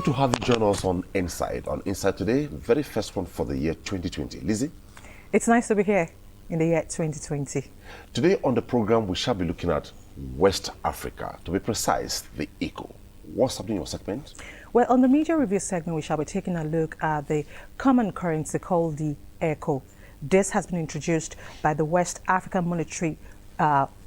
to have you join us on Inside. On Inside today, very first one for the year 2020. Lizzie? It's nice to be here in the year 2020. Today on the program, we shall be looking at West Africa. To be precise, the ECO. What's happening in your segment? Well, on the media review segment, we shall be taking a look at the common currency called the ECO. This has been introduced by the West African Monetary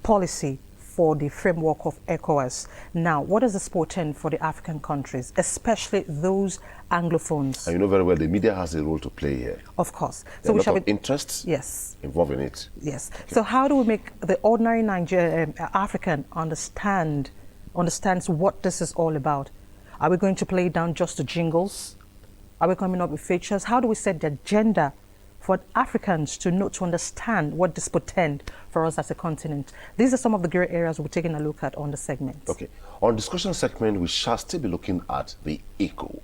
Policy for the framework of ECOWAS. Now, what does this portend for the African countries, especially those Anglophones? And you know very well the media has a role to play here. Of course. So we shall be interests involved in it. Yes. Okay. So how do we make the ordinary African understands what this is all about? Are we going to play down just the jingles? Are we coming up with features? How do we set the agenda for Africans to know, to understand what this portend for us as a continent? These are some of the gray areas we're taking a look at on the segment. Okay. On discussion segment, we shall still be looking at the ECO.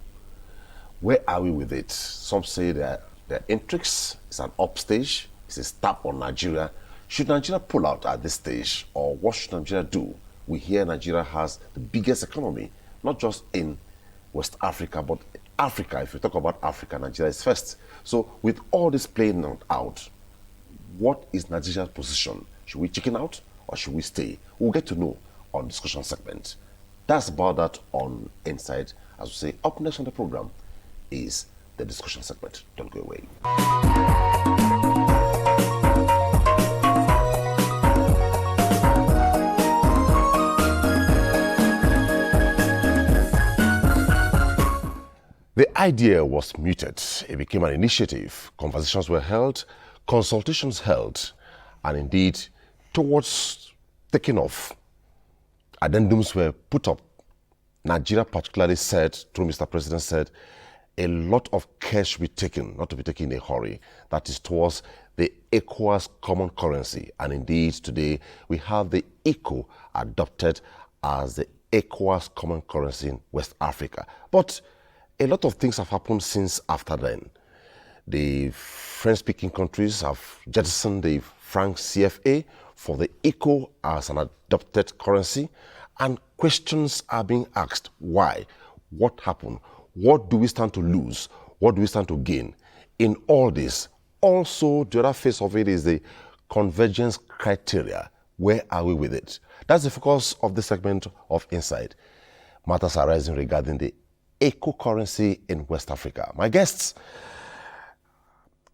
Where are we with it? Some say that there are intrigues, it's an upstage, it's a stab on Nigeria. Should Nigeria pull out at this stage, or what should Nigeria do? We hear Nigeria has the biggest economy, not just in West Africa, but Africa. If you talk about Africa, Nigeria is first. So with all this playing out, what is Nigeria's position? Should we chicken out or should we stay? We'll get to know on discussion segment. That's about that on Inside. As we say, up next on the program is the discussion segment. Don't go away. The idea was mooted. It became an initiative. Conversations were held, consultations held, and indeed, towards taking off, addendums were put up. Nigeria particularly said, through Mr. President said, a lot of care should be taken, not to be taken in a hurry. That is towards the ECOWAS common currency. And indeed, today, we have the ECO adopted as the ECOWAS common currency in West Africa. But a lot of things have happened since after then. The French-speaking countries have jettisoned the franc CFA for the ECO as an adopted currency, and questions are being asked. Why? What happened? What do we stand to lose? What do we stand to gain in all this? Also, the other face of it is the convergence criteria. Where are we with it? That's the focus of this segment of Inside. Matters are rising regarding the ECO currency in West Africa. My guests,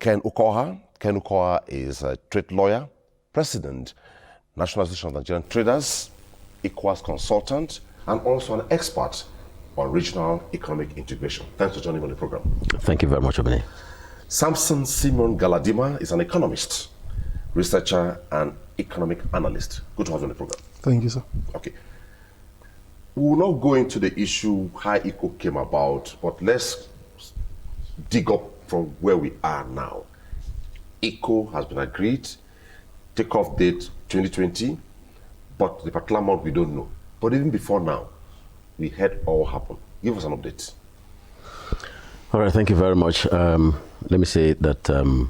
Ken Ukoha. Ken Ukoha is a trade lawyer, president, National Association of Nigerian Traders, ECOWAS consultant, and also an expert on regional economic integration. Thanks for joining me on the program. Thank you very much, Obene. Samson Simon Galadima is an economist, researcher, and economic analyst. Good to have you on the program. Thank you, sir. Okay. We will not go into the issue how ECO came about, but let's dig up from where we are now. ECO has been agreed, takeoff date 2020, but the particular month we don't know. But even before now, we had all happen. Give us an update. All right, thank you very much. Let me say that the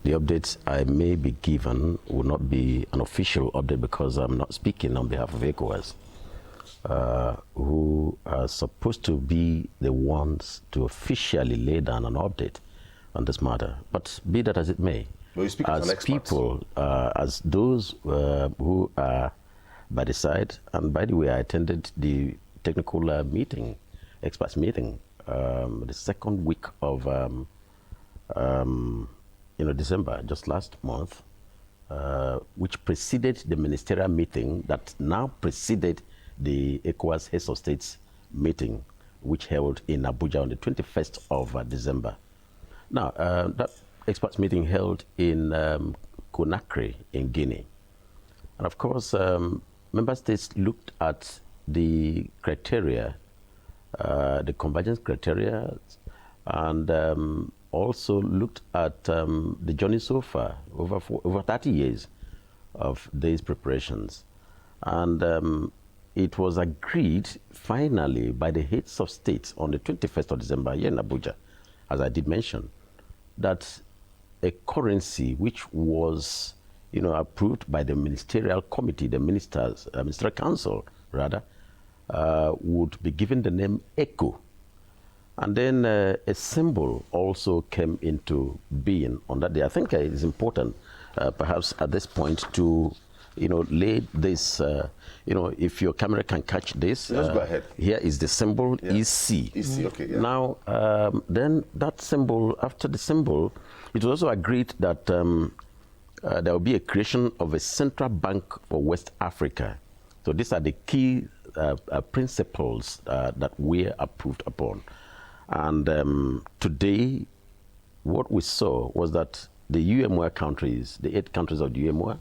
updates I may be given will not be an official update because I'm not speaking on behalf of ECOWAS. Who are supposed to be the ones to officially lay down an update on this matter. But be that as it may, well, you speak as people, as those who are by the side, and by the way, I attended the technical meeting, experts meeting, the second week of December, just last month, which preceded the ministerial meeting that now preceded the ECOWAS Heads of States meeting, which held in Abuja on the 21st of December. Now, that experts meeting held in Conakry in Guinea. And of course, member states looked at the criteria, the convergence criteria, and also looked at the journey so far, over 30 years of these preparations. And it was agreed finally by the heads of states on the 21st of December here in Abuja, as I did mention, that a currency which was approved by the ministerial committee, the ministerial council rather, would be given the name ECO. And then a symbol also came into being on that day. I think it is important, perhaps at this point, to lay this. If your camera can catch this, let's go ahead. Here is the symbol EC. EC, okay. Yeah. Now, then that symbol, after the symbol, it was also agreed that there will be a creation of a central bank for West Africa. So these are the key principles that were approved upon. And today, what we saw was that the UEMOA countries, the 8 countries of the UEMOA,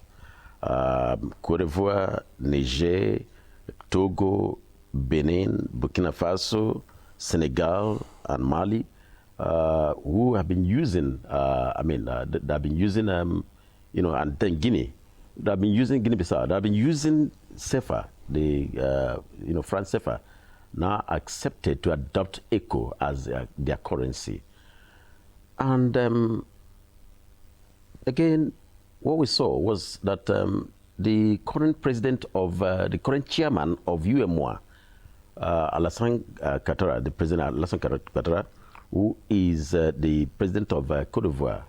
Cote d'Ivoire, Niger, Togo, Benin, Burkina Faso, Senegal, and Mali, who have been using, they have been using, and then Guinea, they have been using Guinea-Bissau, they have been using CFA, the franc CFA, now accepted to adopt ECO as their currency. And again, what we saw was that the current president of, the current chairman of UEMOA, Alassane Ouattara, the president Alassane Ouattara, who is the president of Cote d'Ivoire,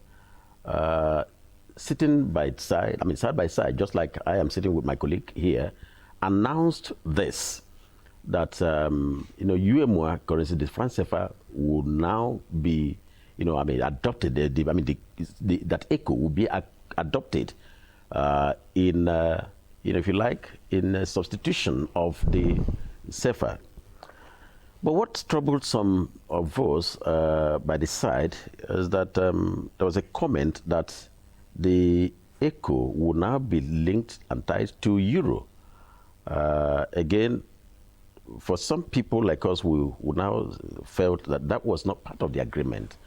sitting by its side, side by side, just like I am sitting with my colleague here, announced this, that UEMOA currency, the franc CFA, will now be, adopted. That ECO will be adopted in, if you like, in substitution of the CFA. But what troubled some of us by the side is that there was a comment that the ECO will now be linked and tied to euro. Again, for some people like us, we now felt that that was not part of the agreement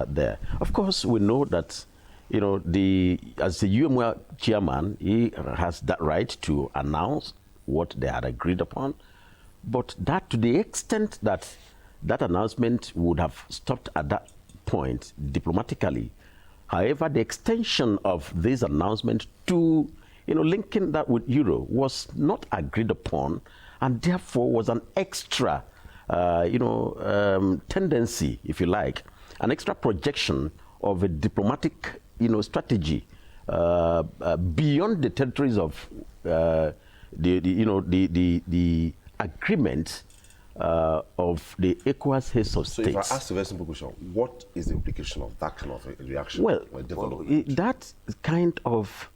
there. Of course, we know that, as the UEMOA chairman, he has that right to announce what they had agreed upon. But that, to the extent that that announcement would have stopped at that point diplomatically. However, the extension of this announcement to, linking that with euro was not agreed upon, and therefore was an extra, tendency, if you like, an extra projection of a diplomatic, strategy beyond the territories of the agreement of the ECOWAS heads of So states. if I ask a very simple question, what is the implication of that kind of a reaction? Well, or development? that kind of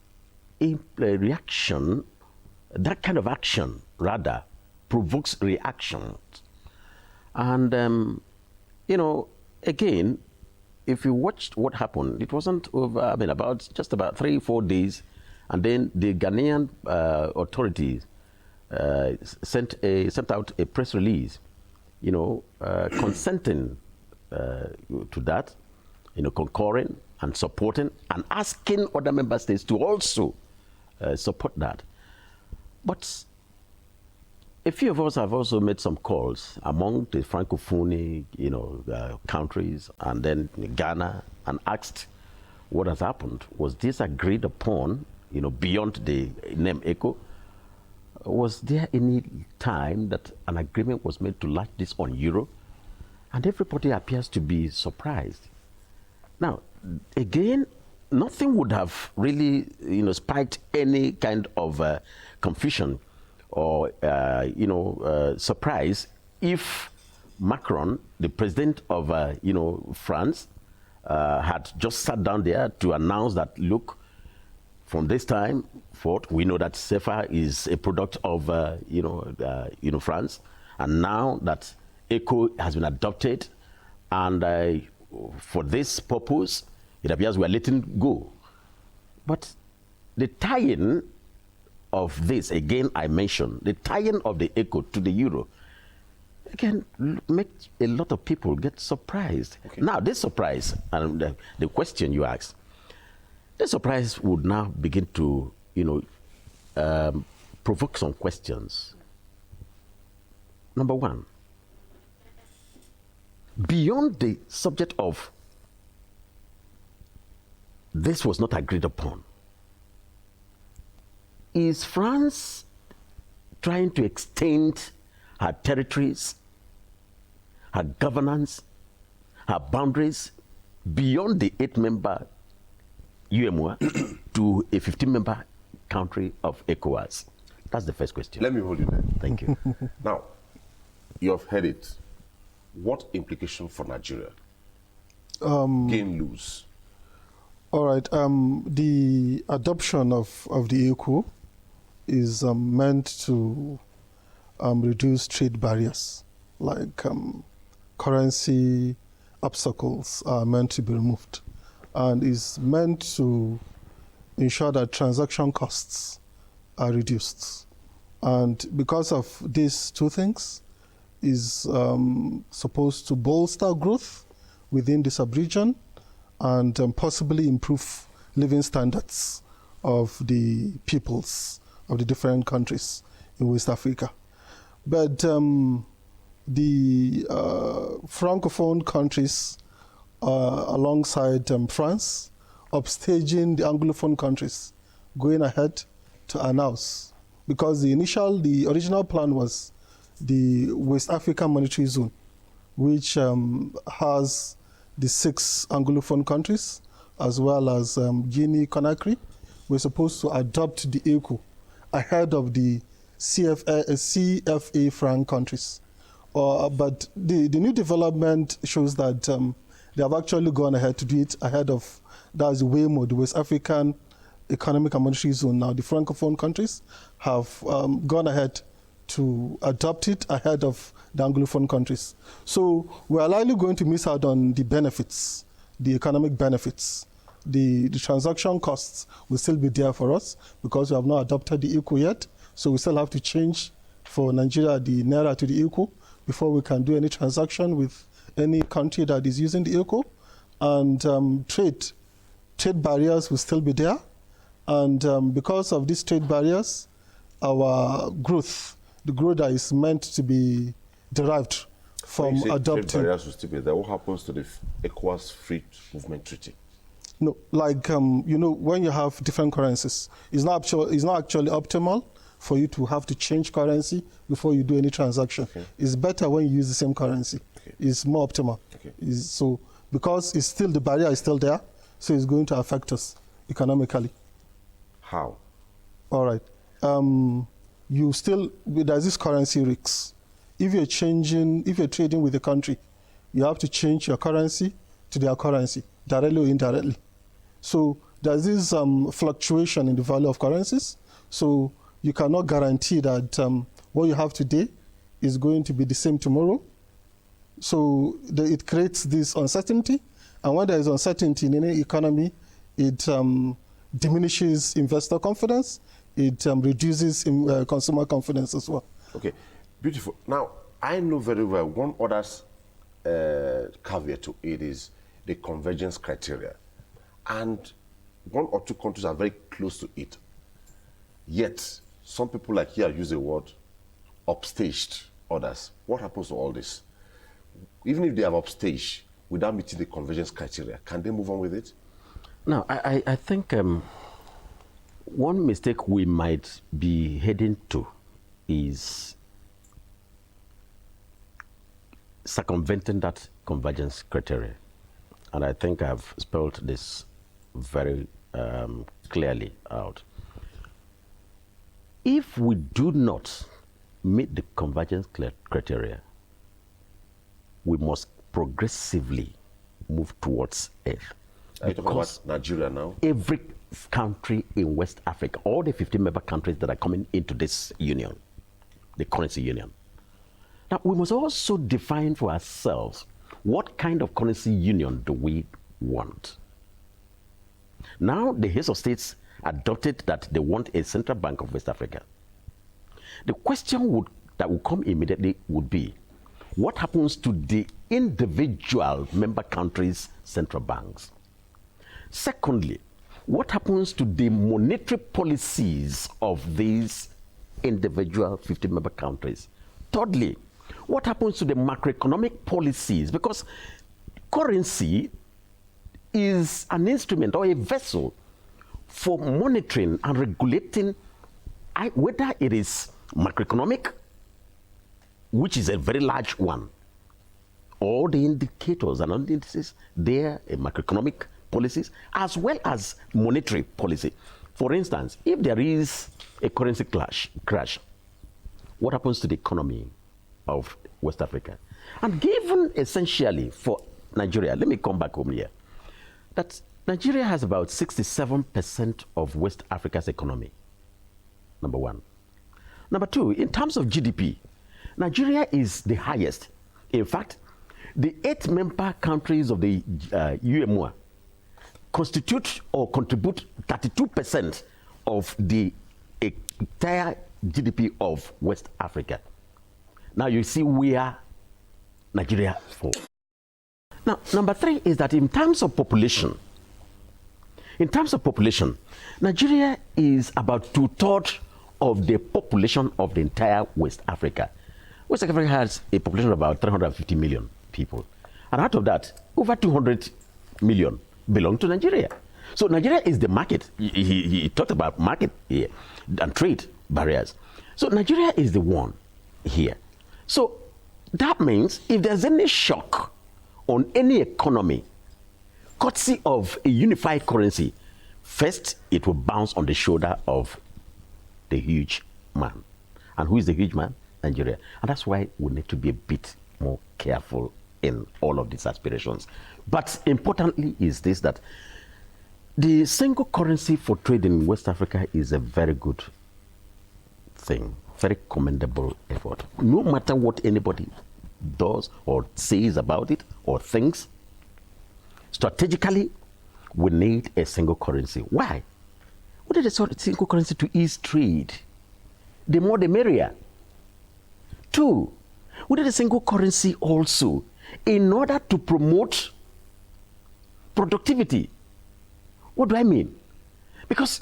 reaction, that kind of action, rather, provokes reaction. And, again, if you watched what happened, it wasn't over, just about 3-4 days, and then the Ghanaian authorities sent out a press release, consenting to that, concurring and supporting and asking other member states to also support that. But a few of us have also made some calls among the Francophone, countries, and then Ghana, and asked what has happened. Was this agreed upon, beyond the name ECO? Was there any time that an agreement was made to launch this on euro? And everybody appears to be surprised. Now, again, nothing would have really, spiked any kind of confusion or, surprise if Macron, the president of, France, had just sat down there to announce that, look, from this time forth, we know that CFA is a product of, France, and now that ECO has been adopted, and for this purpose, it appears we are letting go. But the tie-in of this, again, I mentioned, the tie-in of the ECO to the euro, again, make a lot of people get surprised. Okay. Now, this surprise, and the question you asked, the surprise would now begin to, provoke some questions. Number one, beyond the subject of this was not agreed upon, is France trying to extend her territories her governance, her boundaries beyond the 8-member UMOA to a 15-member country of ECOWAS? That's the first question. Let me hold you there. Thank you. Now, you have heard it. What implication for Nigeria? Gain, lose. All right. The adoption of the ECO is meant to reduce trade barriers, like currency obstacles are meant to be removed, and is meant to ensure that transaction costs are reduced. And because of these two things, is supposed to bolster growth within the sub-region and possibly improve living standards of the peoples of the different countries in West Africa. But the Francophone countries, alongside France, upstaging the Anglophone countries, going ahead to announce, because the original plan was the West African Monetary Zone, which has the 6 Anglophone countries, as well as Guinea, Conakry. We're supposed to adopt the ECO ahead of the CFA franc countries. But the new development shows that they have actually gone ahead to do it ahead of, that's the WEMO, the West African Economic and Monetary Zone. Now the Francophone countries have gone ahead to adopt it ahead of the Anglophone countries. So we are likely going to miss out on the benefits, the economic benefits. The transaction costs will still be there for us because we have not adopted the ECO yet. So we still have to change for Nigeria the Naira to the ECO before we can do any transaction with any country that is using the ECO. And trade barriers will still be there. And because of these trade barriers, our growth, the growth that is meant to be derived from adopting. Trade barriers will still be there. What happens to the ECOWAS Free Movement Treaty? No, like when you have different currencies, it's not actually optimal for you to have to change currency before you do any transaction. Okay. It's better when you use the same currency. Okay. It's more optimal. Okay. So because it's still, the barrier is still there, so it's going to affect us economically. How? All right. There's this currency risks. If you're trading with a country, you have to change your currency to their currency, directly or indirectly. So there's this fluctuation in the value of currencies. So you cannot guarantee that what you have today is going to be the same tomorrow. So it creates this uncertainty. And when there is uncertainty in any economy, it diminishes investor confidence. It reduces consumer confidence as well. Okay, beautiful. Now, I know very well one other caveat to it is the convergence criteria. And 1 or 2 countries are very close to it. Yet, some people like here use the word upstaged others. What happens to all this? Even if they have upstaged without meeting the convergence criteria, can they move on with it? No, I think one mistake we might be heading to is circumventing that convergence criteria. And I think I've spelled this very clearly out. If we do not meet the convergence criteria, we must progressively move towards it. Are you talking about Nigeria now? Every country in West Africa, all the 15-member countries that are coming into this union, the currency union. Now, we must also define for ourselves what kind of currency union do we want. Now, the heads of states adopted that they want a central bank of West Africa. The question that would come immediately would be, what happens to the individual member countries' central banks? Secondly, what happens to the monetary policies of these individual 15-member countries? Thirdly, what happens to the macroeconomic policies? Because currency is an instrument or a vessel for monitoring and regulating whether it is macroeconomic, which is a very large one, all the indicators and indices there, macroeconomic policies, as well as monetary policy. For instance, if there is a currency crash, what happens to the economy of West Africa? And given essentially for Nigeria, let me come back home here, that Nigeria has about 67% of West Africa's economy, number one. Number two, in terms of GDP, Nigeria is the highest. In fact, the 8 member countries of the UMOA constitute or contribute 32% of the entire GDP of West Africa. Now you see where Nigeria falls. Now, number three is that in terms of population, Nigeria is about 2/3 of the population of the entire West Africa. West Africa has a population of about 350 million people. And out of that, over 200 million belong to Nigeria. So Nigeria is the market. He talked about market here and trade barriers. So Nigeria is the one here. So that means if there's any shock on any economy, courtesy of a unified currency, first it will bounce on the shoulder of the huge man. And who is the huge man? Nigeria. And that's why we need to be a bit more careful in all of these aspirations. But importantly is this, that the single currency for trade in West Africa is a very good thing, very commendable effort. No matter what anybody does or says about it or thinks, strategically, we need a single currency. Why? We need a single currency to ease trade. The more the merrier. Two, we need a single currency also in order to promote productivity. What do I mean? Because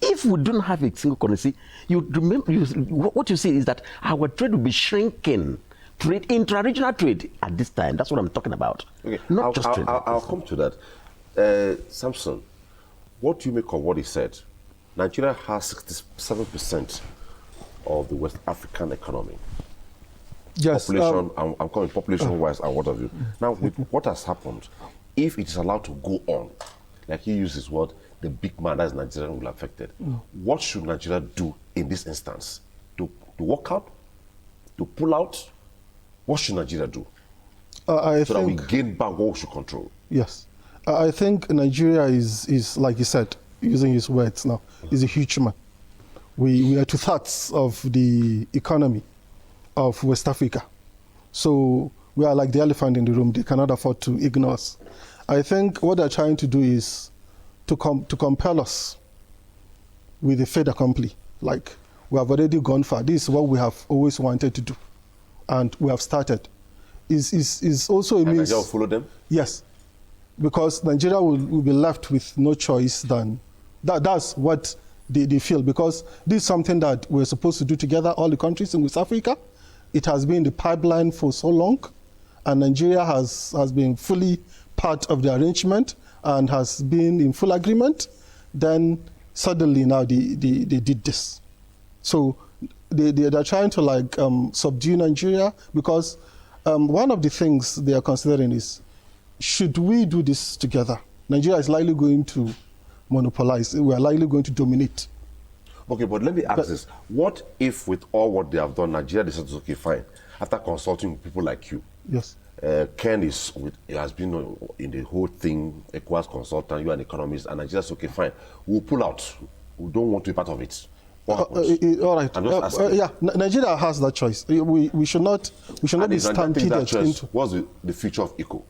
if we don't have a single currency, what you see is that our trade will be shrinking. Trade, intra-regional trade at this time. That's what I'm talking about. Okay. Not just trade. I'll come to that. Samson, what do you make of what he said? Nigeria has 67% of the West African economy. Yes. Population, I'm calling population-wise and what have you. Now, with what has happened, if it is allowed to go on, like he used his word, the big man that is Nigeria will be affected. What should Nigeria do in this instance? To walk out? To pull out? What should Nigeria do? So that we gain back what we should control? Yes. I think Nigeria is, like you said, using his words now, is a huge man. We are 2/3 of the economy of West Africa. So we are like the elephant in the room. They cannot afford to ignore us. I think what they're trying to do is to compel us with a fait accompli. Like, we have already gone far. This is what we have always wanted to do. And we have started. Is also a means... Nigeria will follow them? Yes. Because Nigeria will be left with no choice than... That's what they feel. Because this is something that we're supposed to do together, all the countries in West Africa. It has been the pipeline for so long. And Nigeria has been fully part of the arrangement and has been in full agreement. Then suddenly now they did this. So they're trying to subdue Nigeria, because one of the things they are considering is, should we do this together? Nigeria is likely going to monopolize. We are likely going to dominate. Okay, but let me ask this. What if with all what they have done, Nigeria decides, okay, fine, after consulting with people like you? Yes. Ken has been in the whole thing, ECOWAS consultant, you are an economist, and Nigeria says, okay, fine, we'll pull out. We don't want to be part of it. What happens? All right. Yeah, Nigeria has that choice. We should not be stampeded into. What's the future of ECO?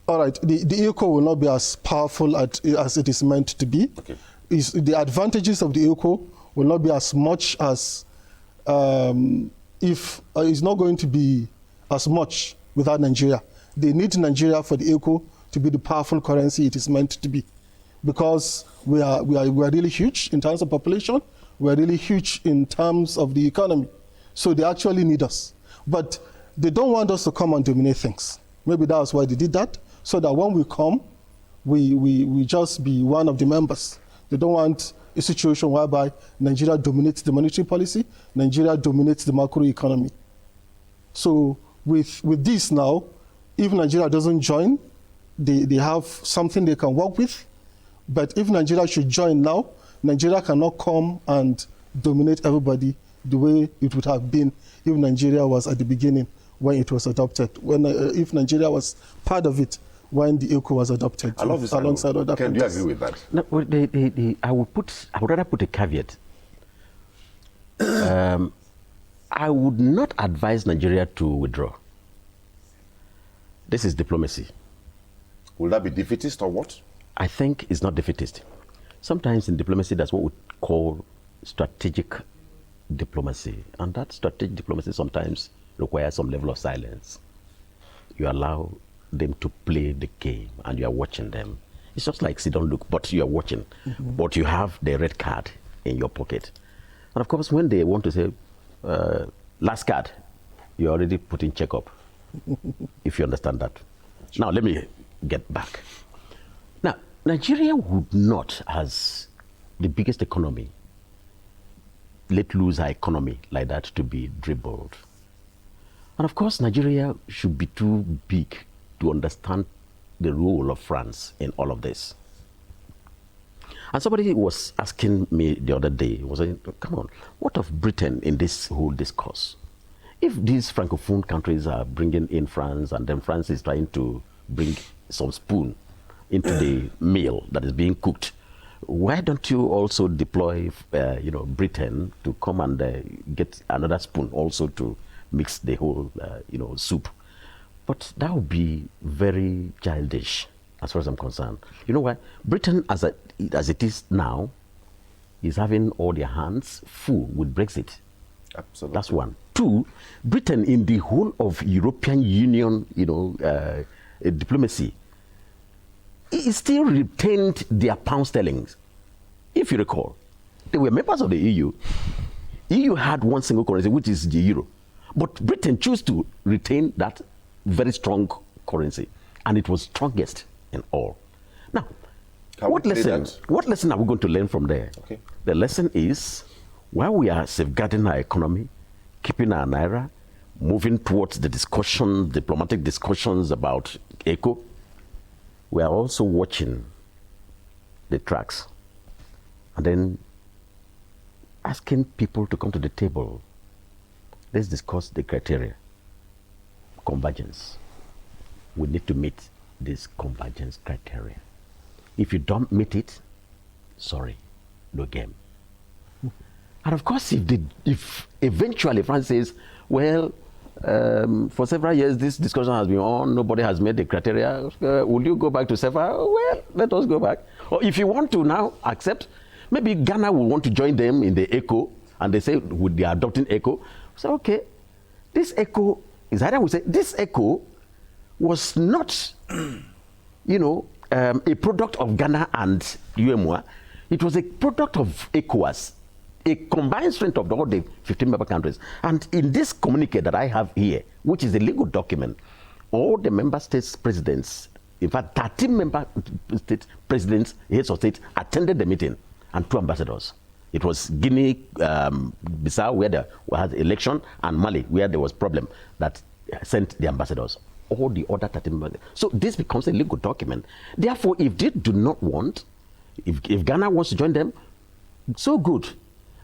All right. The ECO will not be as powerful as it is meant to be. Okay. The advantages of the ECO will not be as much as if it's not going to be as much without Nigeria. They need Nigeria for the ECO to be the powerful currency it is meant to be, because we are really huge in terms of population. We are really huge in terms of the economy. So they actually need us. But they don't want us to come and dominate things. Maybe that's why they did that, so that when we come, we just be one of the members. They don't want a situation whereby Nigeria dominates the monetary policy, Nigeria dominates the macroeconomy. So with this now, if Nigeria doesn't join, they have something they can work with. But if Nigeria should join now, Nigeria cannot come and dominate everybody the way it would have been if Nigeria was at the beginning when it was adopted. If Nigeria was part of it when the ECO was adopted alongside other countries. Do you agree with that? No, I would rather put a caveat. I would not advise Nigeria to withdraw. This is diplomacy. Will that be defeatist or what? I think it's not defeatist. Sometimes in diplomacy, that's what we call strategic diplomacy. And that strategic diplomacy sometimes requires some level of silence. You allow them to play the game and you are watching them. It's just like sit, don't look, but you are watching. But you have the red card in your pocket. And of course, when they want to say, last card, you're already putting check up, if you understand that. Now, let me get back. Now, Nigeria would not, as the biggest economy, let loose our economy like that to be dribbled. And of course, Nigeria should be too big to understand the role of France in all of this. And somebody was asking me the other day, was saying, come on, what of Britain in this whole discourse? If these Francophone countries are bringing in France and then France is trying to bring some spoon into the meal that is being cooked, why don't you also deploy Britain to come and get another spoon also to mix the whole soup? But that would be very childish as far as I'm concerned. You know why? Britain, as it is now, is having all their hands full with Brexit. Absolutely. That's one. Two, Britain in the whole of European Union, diplomacy, it still retained their pound sterling. If you recall, they were members of the EU. EU had one single currency, which is the euro. But Britain chose to retain that very strong currency, and it was strongest in all. Now, what lesson are we going to learn from there? Okay. The lesson is, while we are safeguarding our economy, keeping our naira, moving towards the diplomatic discussions about ECO, we are also watching the tracks and then asking people to come to the table. Let's discuss the criteria. Convergence. We need to meet this convergence criteria. If you don't meet it, sorry, no game. And of course, if eventually France says, well, for several years this discussion has been on, nobody has met the criteria, will you go back to CEFA? Well, let us go back. Or if you want to now accept, maybe Ghana will want to join them in the ECO, and they say, they are adopting ECO. So, okay, this ECO, is either we say, this ECO was not, a product of Ghana and UEMOA. It was a product of ECOWAS, a combined strength of all the 15 member countries. And in this communique that I have here, which is a legal document, all the member states presidents, in fact, 13 member state presidents, heads of state, attended the meeting, and 2 ambassadors. It was Guinea, Bissau, where there was election, and Mali, where there was problem, that sent the ambassadors. All the other 13 members. So this becomes a legal document. Therefore, if they do not want, if Ghana wants to join them, so good.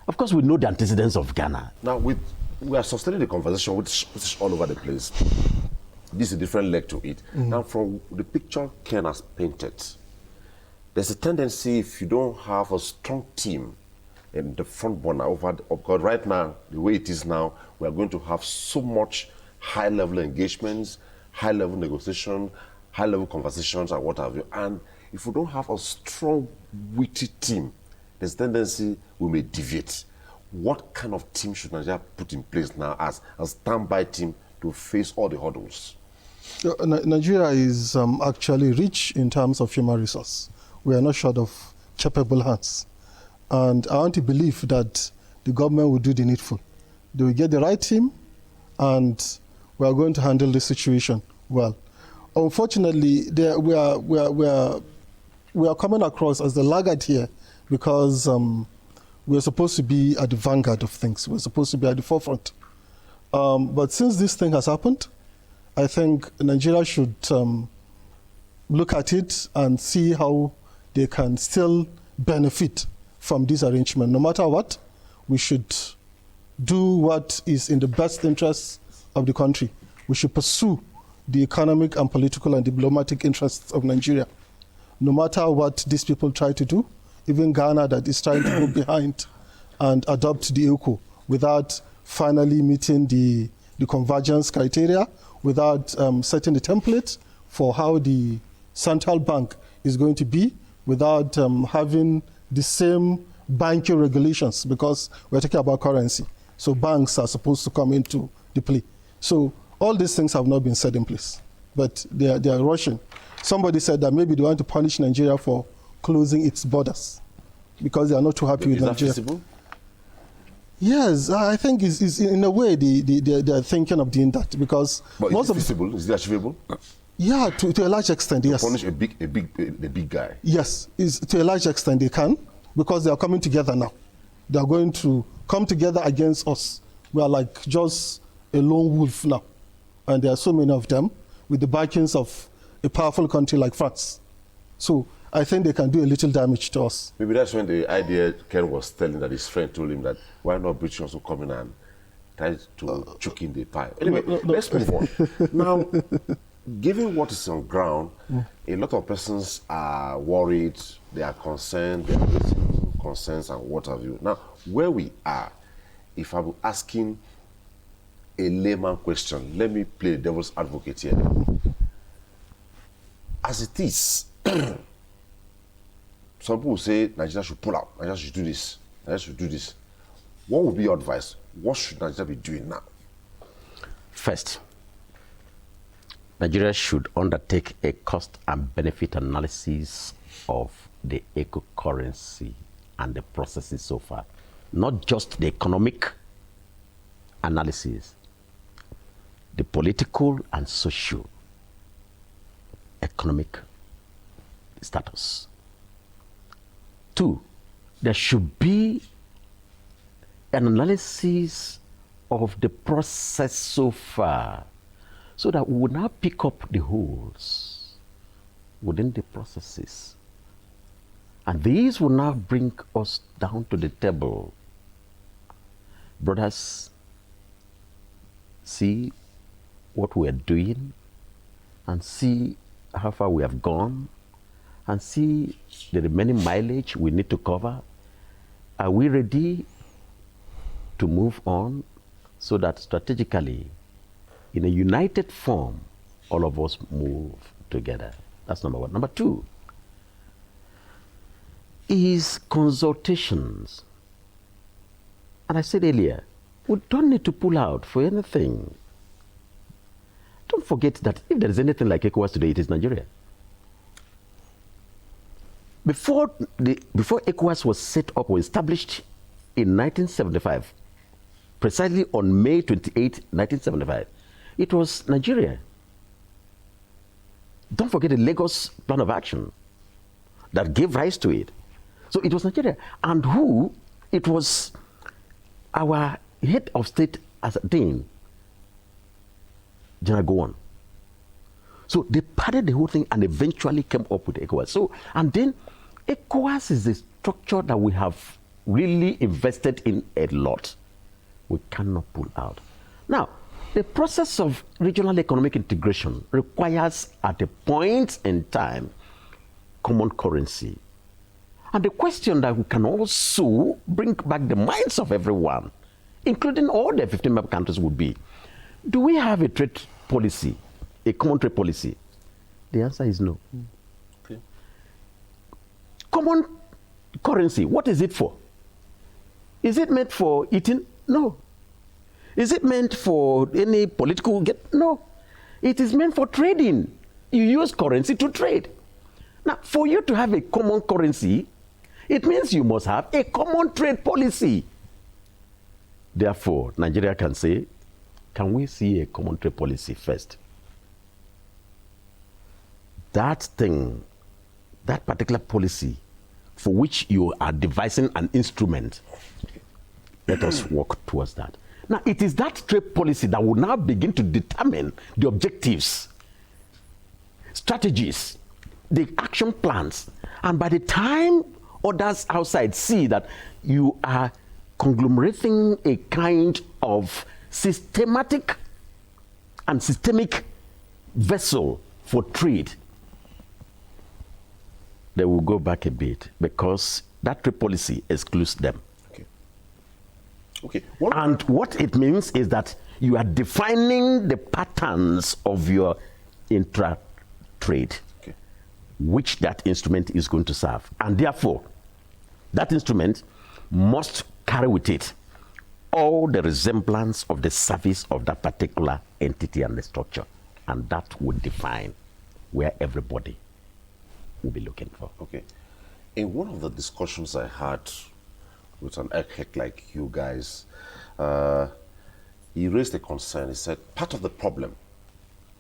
Of course, we know the antecedents of Ghana. Now, we are sustaining the conversation, which is all over the place. This is a different leg to it. Now, from the picture Ken has painted, there's a tendency, if you don't have a strong team in the front burner because right now, the way it is now, we are going to have so much high-level engagements, high-level negotiation, high-level conversations, and what have you. And if we don't have a strong, witty team, there's a tendency we may deviate. What kind of team should Nigeria put in place now as a standby team to face all the hurdles? Nigeria is actually rich in terms of human resource. We are not short of capable hands. And I want to believe that the government will do the needful. They will get the right team, and we are going to handle this situation well. Unfortunately, we are coming across as the laggard here because we're supposed to be at the vanguard of things. We're supposed to be at the forefront. But since this thing has happened, I think Nigeria should look at it and see how they can still benefit from this arrangement. No matter what, we should do what is in the best interest of the country. We should pursue the economic and political and diplomatic interests of Nigeria. No matter what these people try to do, even Ghana that is trying to go behind and adopt the ECO without finally meeting the convergence criteria, without setting the template for how the central bank is going to be, without having the same banking regulations, because we're talking about currency. So banks are supposed to come into the play. So all these things have not been set in place, but they are rushing. Somebody said that maybe they want to punish Nigeria for closing its borders because they are not too happy with Nigeria. Is that feasible? Yes, I think it's in a way they are thinking of doing that, because But is it feasible? Is it achievable? Yeah, to a large extent, yes. Punish a big guy. Yes, to a large extent they can, because they are coming together now. They are going to come together against us. We are like just a lone wolf now, and there are so many of them with the backings of a powerful country like France. So I think they can do a little damage to us. Maybe that's when the idea Ken was telling that his friend told him that why not British also come in and try to choke in the pie. Anyway, let's move on. Now, given what is on ground, a lot of persons are worried, they are concerned, they are raising concerns and what have you. Now, where we are, if I'm asking a layman question, let me play devil's advocate here. As it is, some people say Nigeria should pull out, Nigeria should do this, Nigeria should do this. What would be your advice? What should Nigeria be doing now? First, Nigeria should undertake a cost and benefit analysis of the eco currency and the processes so far. Not just the economic analysis, the political and social economic status. 2, there should be an analysis of the process so far, so that we will now pick up the holes within the processes. And these will now bring us down to the table. Brothers, see what we are doing and see how far we have gone and see the remaining mileage we need to cover. Are we ready to move on so that strategically, in a united form, all of us move together? That's number one. Number 2 is consultations. And I said earlier, we don't need to pull out for anything. Don't forget that if there is anything like ECOWAS today, it is Nigeria. Before ECOWAS was set up or established in 1975, precisely on May 28, 1975, it was Nigeria. Don't forget the Lagos Plan of Action that gave rise to it. So it was Nigeria. And who? It was our head of state as a dean, General Gowon. So they padded the whole thing and eventually came up with ECOWAS. So, and then ECOWAS is a structure that we have really invested in a lot. We cannot pull out. Now, the process of regional economic integration requires, at a point in time, common currency. And the question that we can also bring back the minds of everyone, including all the 15 member countries, would be, do we have a trade policy, a common trade policy? The answer is no. Okay. Common currency, what is it for? Is it meant for eating? No. Is it meant for any political get? No. It is meant for trading. You use currency to trade. Now, for you to have a common currency, it means you must have a common trade policy. Therefore, Nigeria can say, can we see a common trade policy first? That thing, that particular policy for which you are devising an instrument, let us work towards that. Now, it is that trade policy that will now begin to determine the objectives, strategies, the action plans. And by the time others outside see that you are conglomerating a kind of systematic and systemic vessel for trade, they will go back a bit, because that trade policy excludes them. Okay. And what it means is that you are defining the patterns of your intra-trade, which that instrument is going to serve. And therefore, that instrument must carry with it all the resemblance of the service of that particular entity and the structure. And that would define where everybody will be looking for. Okay. In one of the discussions I had with an architect like you guys, he raised a concern. He said part of the problem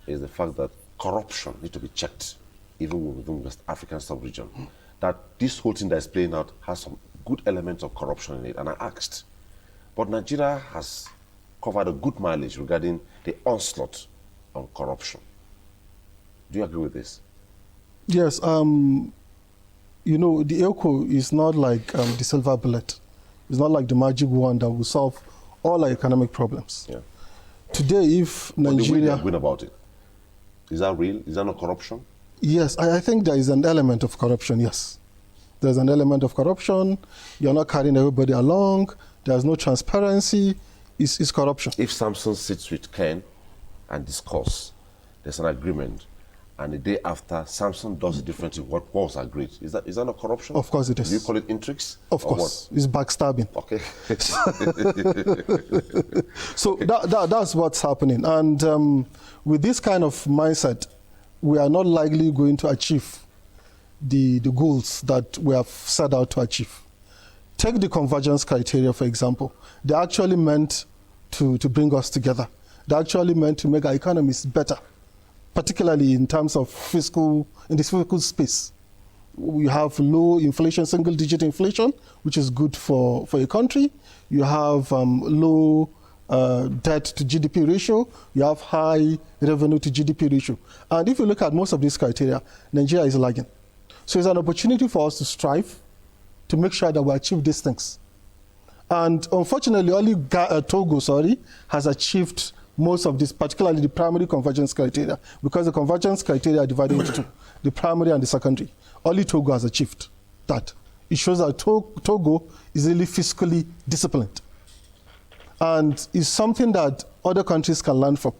is the fact that corruption needs to be checked, even within West African sub-region. That this whole thing that is playing out has some good elements of corruption in it. And I asked, but Nigeria has covered a good mileage regarding the onslaught on corruption. Do you agree with this? Yes. You know, the ECO is not like the silver bullet. It's not like the magic wand that will solve all our economic problems. Yeah. Today, if Nigeria... But the way about it, is that real? Is that not corruption? Yes, I think there is an element of corruption, yes. There's an element of corruption. You're not carrying everybody along. There's no transparency. It's corruption. If Samson sits with Ken and discuss, there's an agreement, and the day after, Samson does it differently what was agreed. Is that not corruption? Of course it is. Do you call it intrigues? Of course. It's backstabbing. Okay. So that's what's happening. And with this kind of mindset, we are not likely going to achieve the goals that we have set out to achieve. Take the convergence criteria, for example. They're actually meant to bring us together. They're actually meant to make our economies better, particularly in terms of in this fiscal space. You have low inflation, single-digit inflation, which is good for a country. You have low debt to GDP ratio. You have high revenue to GDP ratio. And if you look at most of these criteria, Nigeria is lagging. So it's an opportunity for us to strive to make sure that we achieve these things. And unfortunately, only Togo, has achieved most of this, particularly the primary convergence criteria, because the convergence criteria are divided into two, the primary and the secondary. Only Togo has achieved that. It shows that Togo is really fiscally disciplined. And it's something that other countries can learn from.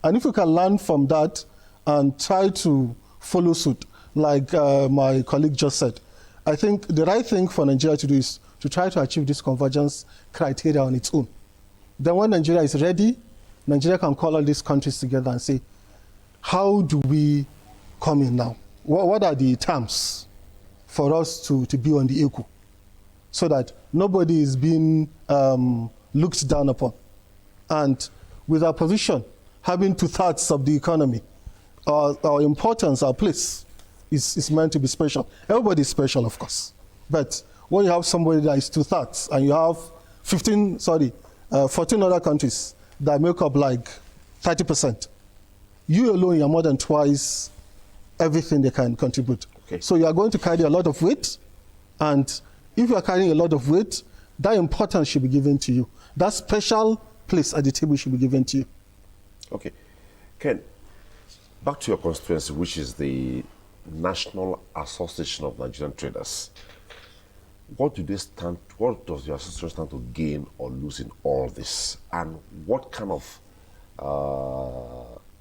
And if we can learn from that and try to follow suit, like my colleague just said, I think the right thing for Nigeria to do is to try to achieve this convergence criteria on its own. Then when Nigeria is ready, Nigeria can call all these countries together and say, how do we come in now? What are the terms for us to be on the ECO, so that nobody is being looked down upon? And with our position, having 2/3 of the economy, our importance, our place is meant to be special. Everybody is special, of course. But when you have somebody that is 2/3 and you have 14 other countries that make up like 30%, you alone, you're more than twice everything they can contribute. Okay. So you are going to carry a lot of weight, and if you are carrying a lot of weight, that importance should be given to you. That special place at the table should be given to you. Okay. Ken, back to your constituency, which is the National Association of Nigerian Traders. What does your association stand to gain or lose in all this? And what kind of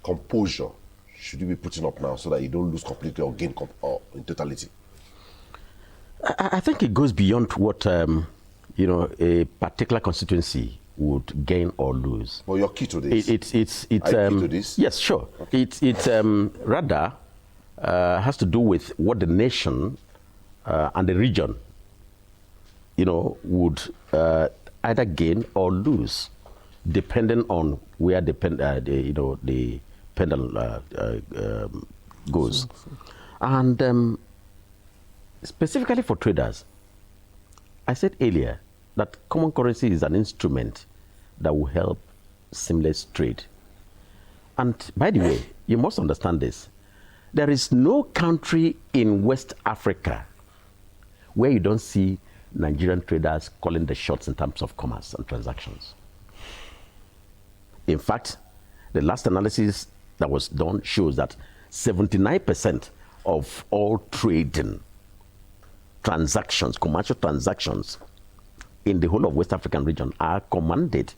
composure should you be putting up now so that you don't lose completely or gain in totality? I think it goes beyond what a particular constituency would gain or lose. Well, your key to this. Are you key to this? Yes, sure. Okay. It rather has to do with what the nation and the region, would either gain or lose, depending on where the pendulum goes. And specifically for traders, I said earlier that common currency is an instrument that will help seamless trade. And by the way, you must understand this. There is no country in West Africa where you don't see Nigerian traders calling the shots in terms of commerce and transactions. In fact, the last analysis that was done shows that 79% of all trading transactions, commercial transactions in the whole of West African region are commanded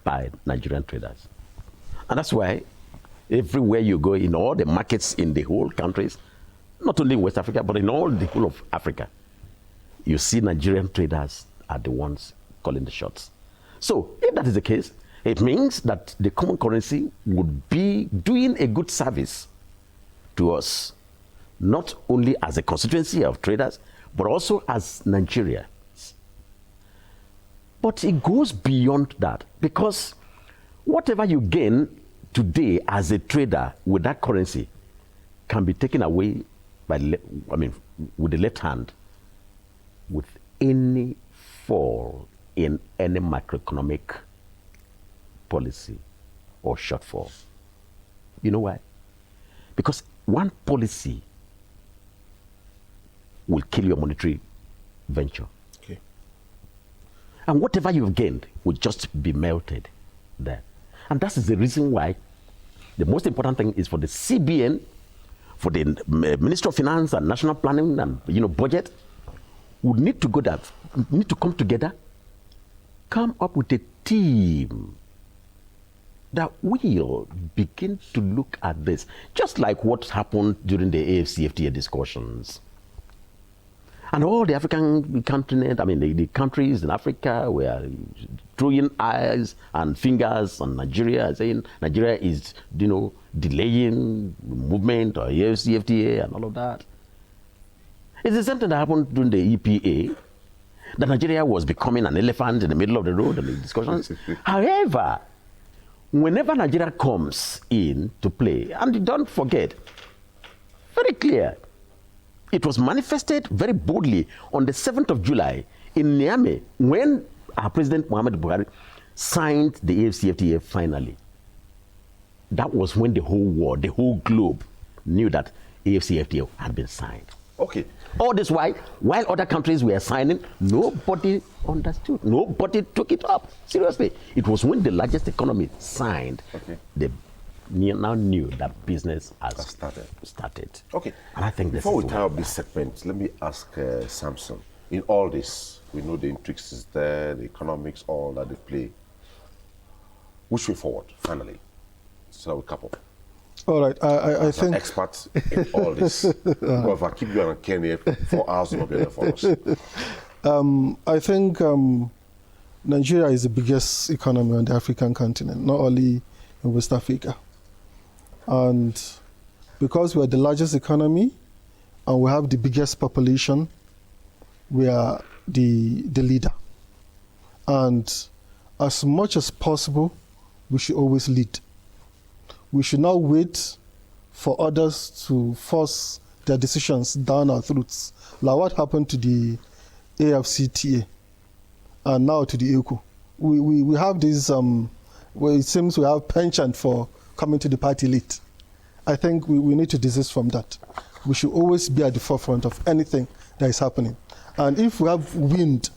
by Nigerian traders. And that's why everywhere you go in all the markets in the whole countries, not only in West Africa, but in all the whole of Africa, you see Nigerian traders are the ones calling the shots. So if that is the case, it means that the common currency would be doing a good service to us, not only as a constituency of traders, but also as Nigeria. But it goes beyond that, because whatever you gain today as a trader with that currency can be taken away by, with the left hand with any fall in any macroeconomic policy or shortfall. You know why? Because one policy will kill your monetary venture. Okay. And whatever you've gained will just be melted there. And that is the reason why the most important thing is for the CBN, for the Ministry of Finance and National Planning and budget, would need to come together, come up with a team that will begin to look at this, just like what happened during the AFCFTA discussions. And all the African continent, the countries in Africa were throwing eyes and fingers on Nigeria, saying Nigeria is, delaying movement or AFCFTA and all of that. It's the same thing that happened during the EPA, that Nigeria was becoming an elephant in the middle of the road in the discussions. However, whenever Nigeria comes in to play, and don't forget, very clear, it was manifested very boldly on the 7th of July in Niamey when our President Muhammadu Buhari signed the AFCFTA finally. That was when the whole world, the whole globe knew that AFCFTA had been signed. Okay. All this while other countries were signing, nobody understood. Nobody took it up. Seriously. It was when the largest economy signed, they now knew that business has started. Okay. And I think before we tie up this segment, let me ask Samson. In all this, we know the intricacies there, the economics, all that they play. Which way forward, finally? So we couple. All right, I think... experts in all this. Well, if I keep you on Kenya, 4 hours will not be enough for us. I think Nigeria is the biggest economy on the African continent, not only in West Africa. And because we are the largest economy and we have the biggest population, we are the leader. And as much as possible, we should always lead. We should not wait for others to force their decisions down our throats, like what happened to the AFCFTA and now to the ECO. We have this, it seems we have penchant for coming to the party late. I think we need to desist from that. We should always be at the forefront of anything that is happening. And if we have wind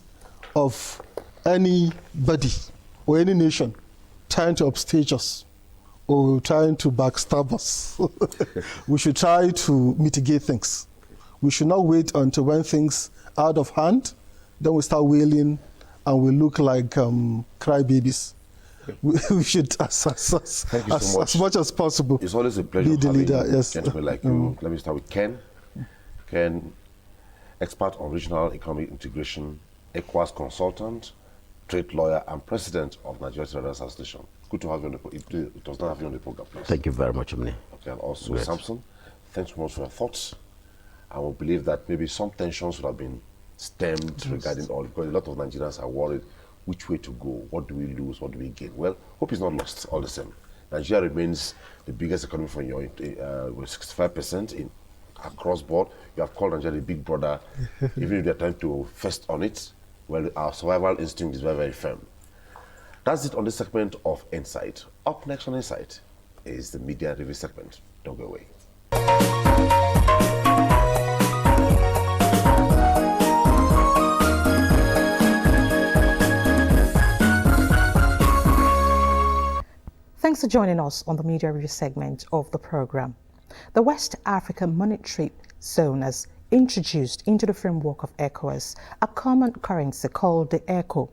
of anybody or any nation trying to upstage us, or trying to backstab us, we should try to mitigate things. We should not wait until when things are out of hand, then we start wailing and we look like crybabies. We should, as much as possible, it's always a pleasure be the having leader. Yes. Gentlemen like you. Let me start with Ken. Ken, expert on regional economic integration, ECOWAS consultant, trade lawyer, and president of Nigeria Traders Association. Good to have you on the program. It was not having you on the program, please. Thank you very much, Omni. Okay, and also Great. Samson, thanks so much for your thoughts. I will believe that maybe some tensions would have been stemmed regarding all, because a lot of Nigerians are worried which way to go, what do we lose, what do we gain. Well, hope it's not lost all the same. Nigeria remains the biggest economy for your with 65% in across board. You have called Nigeria the big brother, even if they're trying to fest on it. Well, our survival instinct is very, very firm. That's it on this segment of Insight. Up next on Insight is the media review segment. Don't go away. Thanks for joining us on the media review segment of the program. The West African Monetary Zone has introduced into the framework of ECOWAS a common currency called the ECO.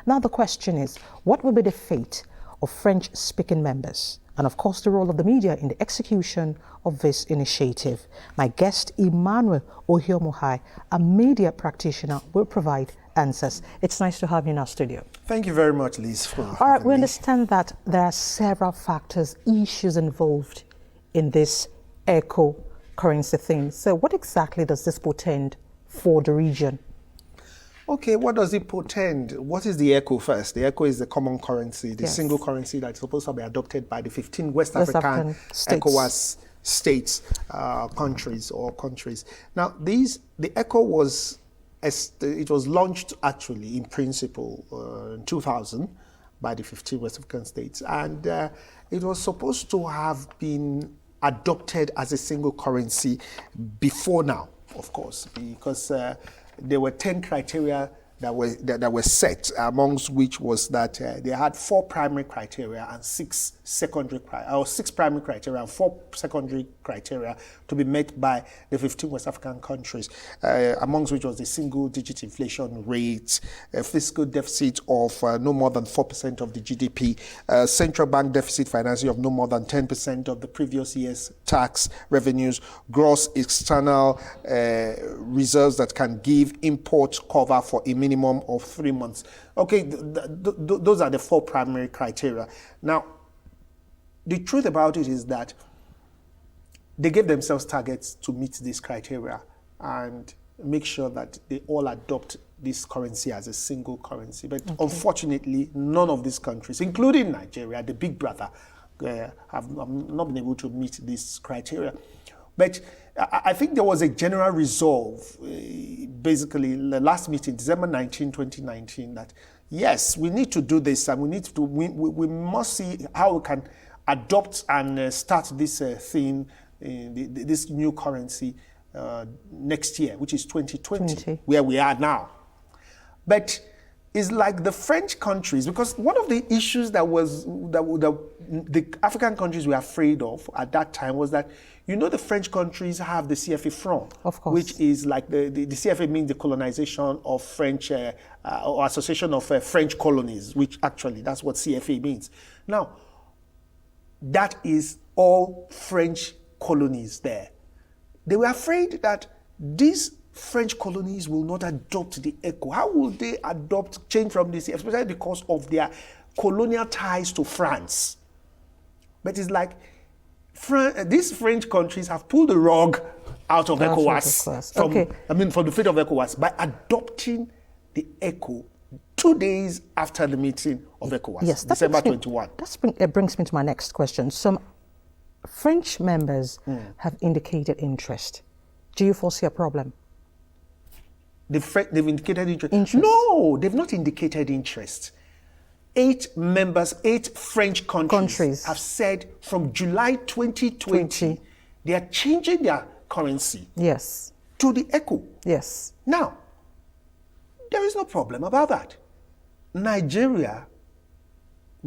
Now the question is, what will be the fate of French-speaking members? And of course, the role of the media in the execution of this initiative. My guest, Emmanuel Ohiomuhai, a media practitioner, will provide answers. It's nice to have you in our studio. Thank you very much, Liz. All right, we understand that there are several factors, issues involved in this ECO currency thing. So what exactly does this portend for the region? Okay, what does it portend? What is the ECO first? The ECO is the common currency, the single currency that's supposed to be adopted by the 15 West African ECOWAS states, countries. Now, the ECO was launched actually in principle in 2000 by the 15 West African states, and it was supposed to have been adopted as a single currency before now, of course, because there were 10 criteria that were set, amongst which was that they had 4 primary criteria and 6 secondary or 6 primary criteria and 4 secondary criteria to be met by the 15 West African countries, amongst which was the single-digit inflation rate, a fiscal deficit of no more than 4% of the GDP, central bank deficit financing of no more than 10% of the previous year's tax revenues, gross external reserves that can give import cover for a minimum of 3 months. Okay, those are the 4 primary criteria. Now, the truth about it is that they gave themselves targets to meet these criteria and make sure that they all adopt this currency as a single currency. But unfortunately, none of these countries, including Nigeria, the big brother, have not been able to meet this criteria. But I think there was a general resolve, basically, in the last meeting, December 19, 2019, that yes, we need to do this, and we must see how we can adopt and start this thing, this new currency next year, which is 2020, where we are now. But it's like the French countries, because one of the issues that the African countries were afraid of at that time was that, you know, the French countries have the CFA franc, of course, which is like the CFA means the colonization of French, or association of French colonies, which actually that's what CFA means. Now, that is all French colonies there. They were afraid that these French colonies will not adopt the ECO. How will they change from this, especially because of their colonial ties to France? But it's like these French countries have pulled the rug out of ECOWAS, from the feet of ECOWAS by adopting the ECO 2 days after the meeting of ECOWAS, yes, December 21. That brings me to my next question. Some French members have indicated interest. Do you foresee a problem? They've indicated interest? No, they've not indicated interest. 8 French countries have said from July 2020 they are changing their currency to the ECO. Yes. Now, there is no problem about that. Nigeria,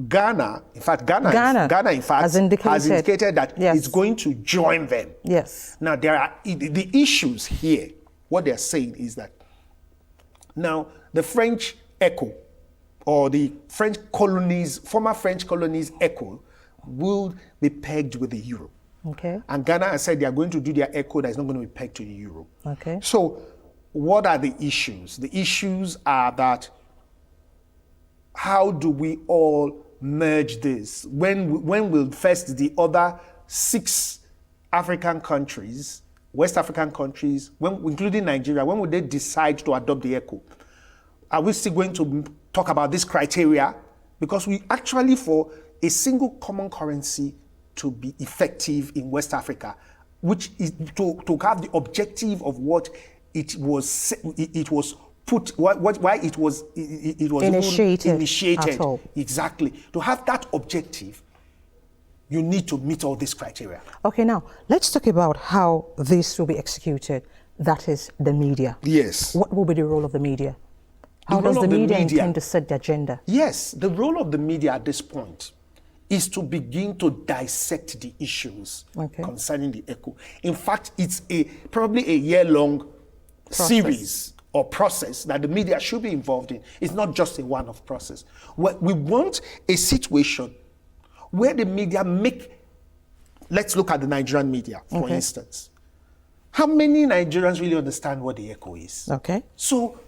Ghana has indicated that it's going to join them. Yes. Now, there are the issues here. What they're saying is that now the French ECO, or the French colonies, former French colonies ECO, will be pegged with the euro. Okay. And Ghana has said they are going to do their ECO that is not going to be pegged to the euro. Okay. So, what are the issues? The issues are that how do we all merge this? When will first the other 6 African countries, West African countries, including Nigeria, when will they decide to adopt the ECO? Are we still going to talk about this criteria? Because we actually, for a single common currency to be effective in West Africa, which is to have the objective of what it was why it was initiated at all. Exactly. To have that objective, you need to meet all these criteria. Okay, now let's talk about how this will be executed. That is the media. Yes. What will be the role of the media? How does the media intend to set the agenda? Yes, the role of the media at this point is to begin to dissect the issues concerning the ECO. In fact, it's probably a year-long series or process that the media should be involved in. It's not just a one-off process. We want a situation where the media let's look at the Nigerian media, for instance. How many Nigerians really understand what the ECO is? Okay. So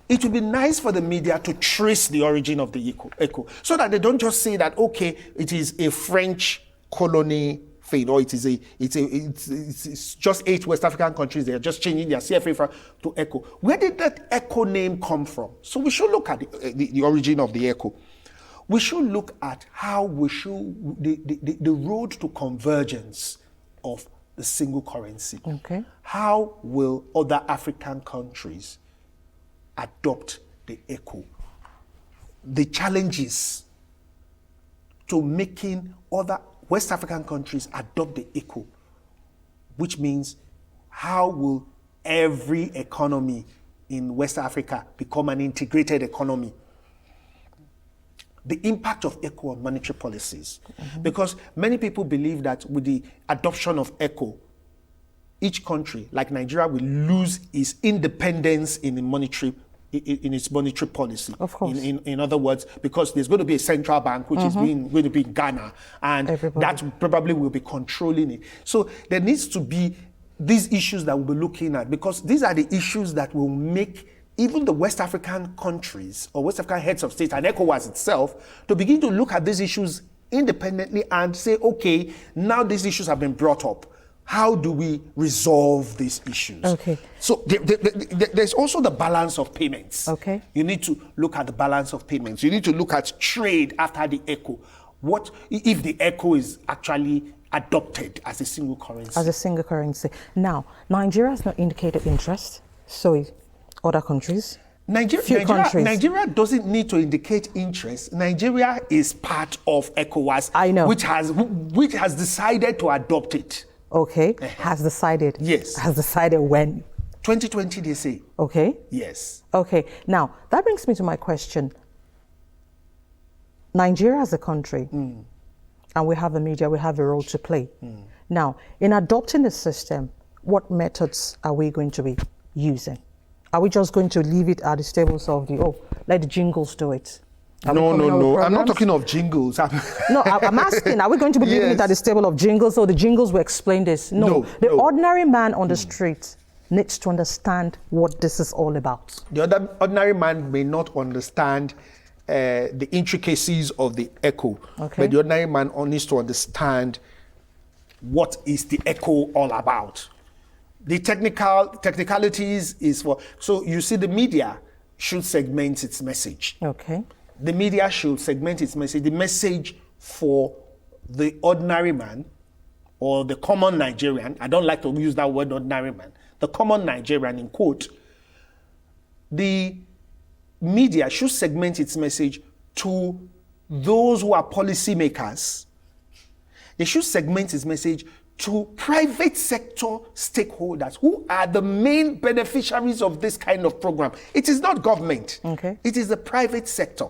it would be nice for the media to trace the origin of the ECO, so that they don't just say that, okay, it is a French colony thing, or it's just 8 West African countries, they're just changing their CFA to ECO. Where did that ECO name come from? So we should look at the origin of the ECO. We should look at how the road to convergence of the single currency. Okay. How will other African countries adopt the ECO? The challenges to making other West African countries adopt the ECO, which means how will every economy in West Africa become an integrated economy? The impact of ECO on monetary policies. Because many people believe that with the adoption of ECO, each country, like Nigeria, will lose its independence in its monetary policy. Of course. In other words, because there's going to be a central bank which is going to be in Ghana, and that probably will be controlling it. So there needs to be these issues that we'll be looking at, because these are the issues that will make even the West African countries or West African heads of state and ECOWAS itself to begin to look at these issues independently and say, okay, now these issues have been brought up. How do we resolve these issues? Okay. So there's also the balance of payments. Okay. You need to look at the balance of payments. You need to look at trade after the ECO. What if the ECO is actually adopted as a single currency? As a single currency. Now, Nigeria has not indicated interest, so other countries. Nigeria doesn't need to indicate interest. Nigeria is part of ECOWAS. I know. Which has decided to adopt it. Okay. Has decided. Yes. Has decided when? 2020, they say. Okay. Yes. Okay. Now, that brings me to my question. Nigeria as a country, and we have a media, we have a role to play. Now, in adopting the system, what methods are we going to be using? Are we just going to leave it at the stables of let the jingles do it? No. I'm not talking of jingles. No, I'm asking, are we going to be leaving it at the stable of jingles, so the jingles will explain this? No. The ordinary man on the street needs to understand what this is all about. The ordinary man may not understand the intricacies of the ECO, but the ordinary man needs to understand what is the ECO all about. The technicalities is so you see, the media should segment its message. Okay. The media should segment its message. The message for the ordinary man or the common Nigerian, I don't like to use that word ordinary man, the common Nigerian in quote, the media should segment its message to those who are policymakers. They should segment its message to private sector stakeholders who are the main beneficiaries of this kind of program. It is not government. Okay. It is the private sector.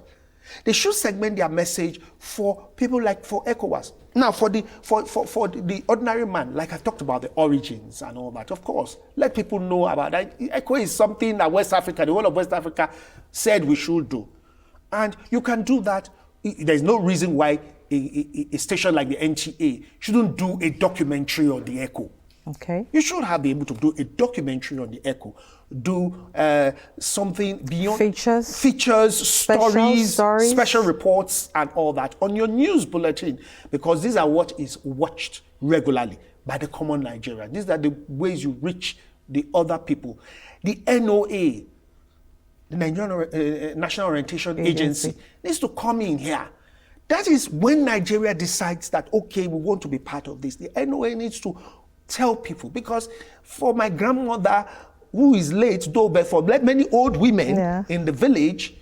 They should segment their message for people like for ECOWAS. Now, for the ordinary man, like I talked about the origins and all that, of course, let people know about that. ECO is something that West Africa, the whole of West Africa, said we should do. And you can do that. There's no reason why a station like the NTA shouldn't do a documentary on the ECO. Okay. You should be able to do a documentary on the ECO, do something beyond features, stories, special reports, and all that on your news bulletin, because these are what is watched regularly by the common Nigerian. These are the ways you reach the other people. The NOA, the Nigerian National Orientation Agency, needs to come in here. That is when Nigeria decides that, okay, we want to be part of this. The NOA needs to tell people, because for my grandmother, who is late, though, but for many old women in the village,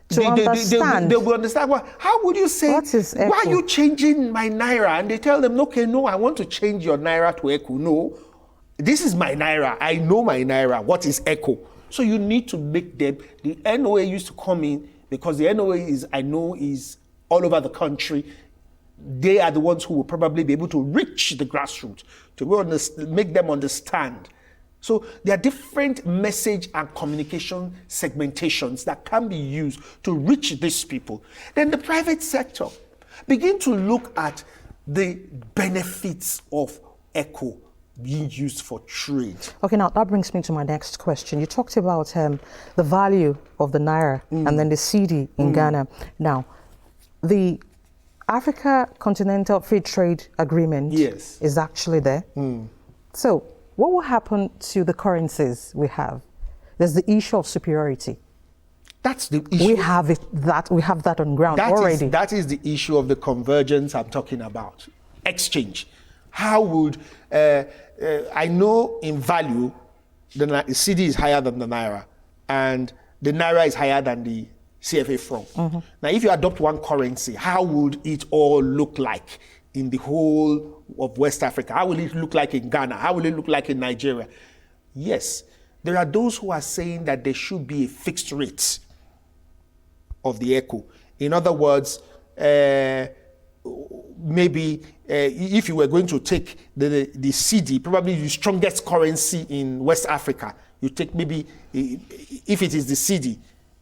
they will understand. Well, how would you say, why are you changing my Naira? And they tell them, okay, no, I want to change your Naira to ECO. No, this is my Naira. I know my Naira. What is ECO? So you need to make them, the NOA used to come in, because the NOA is all over the country. They are the ones who will probably be able to reach the grassroots, to make them understand. So there are different message and communication segmentations that can be used to reach these people. Then the private sector begin to look at the benefits of ECO being used for trade. Okay, now that brings me to my next question. You talked about the value of the Naira and then the cedi in Ghana. Now, the Africa Continental Free Trade Agreement is actually there. So, what will happen to the currencies we have? There's the issue of superiority. That's the issue. We have that on ground already. That is the issue of the convergence I'm talking about. Exchange. How would I know in value the cedi is higher than the Naira, and the Naira is higher than the CFA franc. Now, if you adopt one currency, how would it all look like in the whole of West Africa? How will it look like in Ghana? How will it look like in Nigeria? Yes, there are those who are saying that there should be a fixed rate of the ECO. In other words, maybe if you were going to take the cedi, probably the strongest currency in West Africa, you take maybe, if it is the cedi,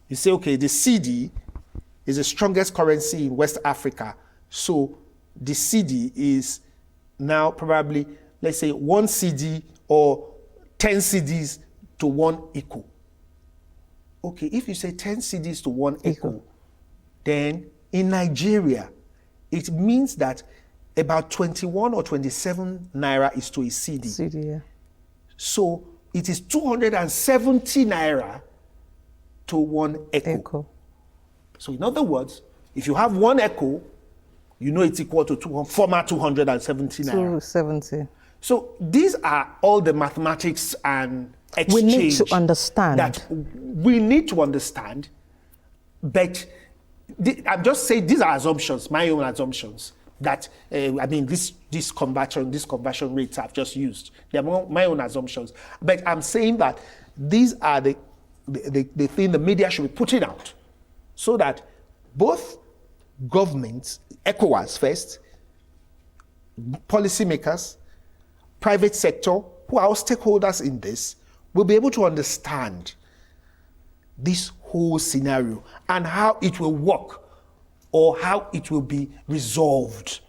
you say, okay, the cedi is the strongest currency in West Africa, so the cedi is now probably, let's say, 1 cedi or 10 cedis to 1 ECO. Okay, if you say 10 cedis to 1 ECO, then in Nigeria, it means that about 21 or 27 Naira is to a cedi. So it is 270 Naira to 1 ECO. So in other words, if you have 1 ECO, you know it's equal to former 270 Naira. 270. So these are all the mathematics and exchange we need to understand. That we need to understand, but I'm just saying these are assumptions, my own assumptions, that this conversion rates I've just used. They're my own assumptions. But I'm saying that these are the thing the media should be putting out, so that both governments, ECOWAS first, policymakers, private sector, who are all stakeholders in this, will be able to understand this whole scenario and how it will work or how it will be resolved.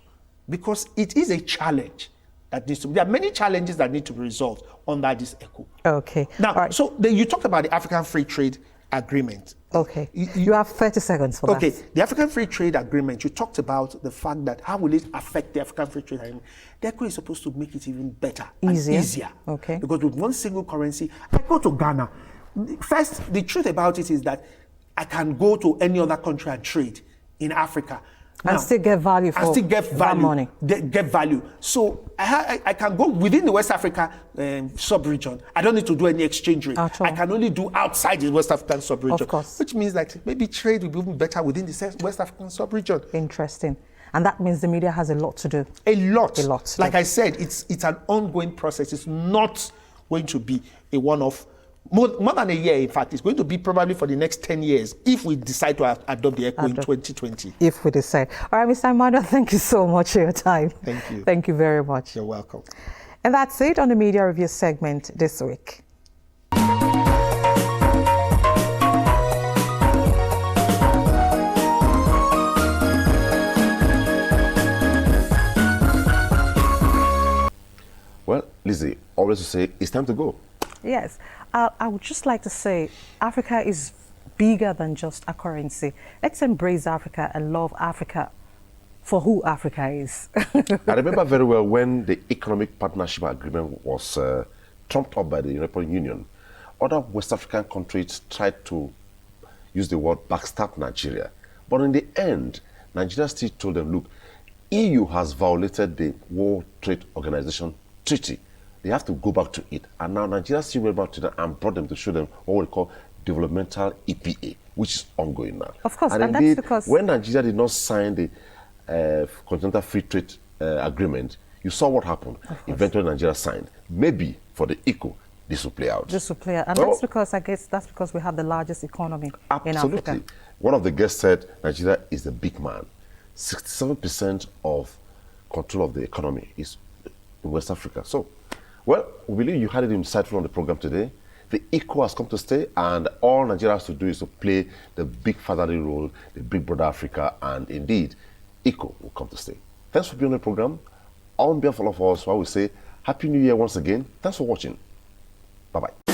Because it is a challenge that needs to be. There are many challenges that need to be resolved under this ECO. Okay. Now, so you talked about the African Free Trade Agreement. Okay. You have 30 seconds for that. Okay. The African Free Trade Agreement, you talked about the fact that how will it affect the African Free Trade Agreement? The ECO is supposed to make it even better, easier. Okay. Because with one single currency, I go to Ghana. First, the truth about it is that I can go to any other country and trade in Africa. Now, and still get value for that money. Get value. So I can go within the West Africa sub-region. I don't need to do any exchange rate. I can only do outside the West African sub-region. Of course. Which means that maybe trade will be even better within the West African sub-region. Interesting. And that means the media has a lot to do. A lot. Like I said, it's an ongoing process. It's not going to be a one-off. More than a year, in fact. It's going to be probably for the next 10 years if we decide to adopt the ECO in 2020. If we decide. All right, Mr. Emmanuel, thank you so much for your time. Thank you. Thank you very much. You're welcome. And that's it on the Media Review segment this week. Well, Lizzie, always to say, it's time to go. Yes. I would just like to say Africa is bigger than just a currency. Let's embrace Africa and love Africa for who Africa is. I remember very well when the Economic Partnership Agreement was trumped up by the European Union. Other West African countries tried to use the word backstab Nigeria. But in the end, Nigeria still told them, look, EU has violated the World Trade Organization treaty. they have to go back to it. And now Nigeria still went back to them and brought them to show them what we call developmental EPA, which is ongoing now. Of course, and indeed, that's because when Nigeria did not sign the Continental Free Trade Agreement, you saw what happened. Eventually, Nigeria signed. Maybe for the ECO, this will play out. This will play out. And that's because, I guess, that's because we have the largest economy in Africa. Absolutely. One of the guests said Nigeria is the big man. 67% of control of the economy is in West Africa. So, well, we believe you had it insightful on the program today. The ECO has come to stay, and all Nigeria has to do is to play the big fatherly role, the big brother Africa, and indeed, ECO will come to stay. Thanks for being on the program. On behalf of all of us, I will say Happy New Year once again. Thanks for watching. Bye-bye.